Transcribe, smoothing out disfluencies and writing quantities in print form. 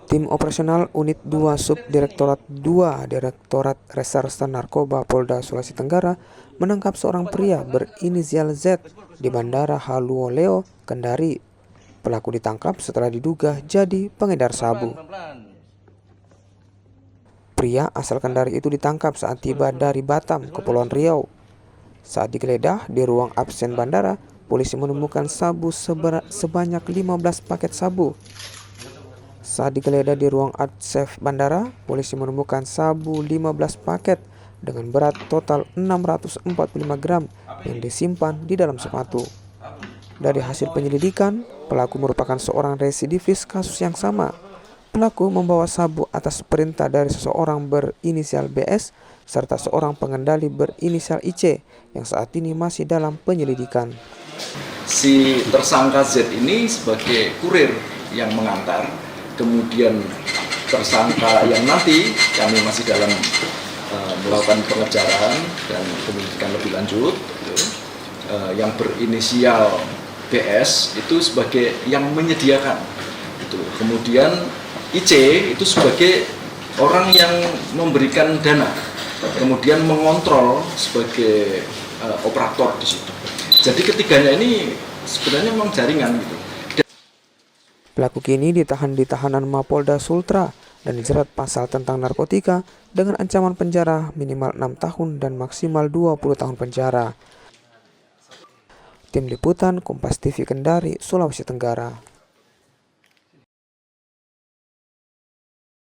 Tim operasional Unit 2 Subdirektorat 2 Direktorat Reserse Narkoba Polda Sulawesi Tenggara menangkap seorang pria berinisial Z di Bandara Haluoleo, Kendari. Pelaku ditangkap setelah diduga jadi pengedar sabu. Pria asal Kendari itu ditangkap saat tiba dari Batam, Kepulauan Riau. Saat digeledah di ruang absen bandara, polisi menemukan sabu sebanyak 15 paket sabu. Saat digeledah di ruang adsef bandara, polisi menemukan sabu 15 paket dengan berat total 645 gram yang disimpan di dalam sepatu. Dari hasil penyelidikan, pelaku merupakan seorang residivis kasus yang sama. Pelaku membawa sabu atas perintah dari seseorang berinisial BS serta seorang pengendali berinisial IC yang saat ini masih dalam penyelidikan. Si tersangka Z ini sebagai kurir yang mengantar, kemudian tersangka yang nanti kami masih dalam melakukan pengejaran dan penyelidikan lebih lanjut, yang berinisial BS itu sebagai yang menyediakan, kemudian IC itu sebagai orang yang memberikan dana, kemudian mengontrol sebagai operator di situ. Jadi ketiganya ini sebenarnya memang jaringan gitu. Pelaku kini ditahan di tahanan Mapolda Sultra dan dijerat pasal tentang narkotika dengan ancaman penjara minimal 6 tahun dan maksimal 20 tahun penjara. Tim Liputan Kompas TV Kendari, Sulawesi Tenggara.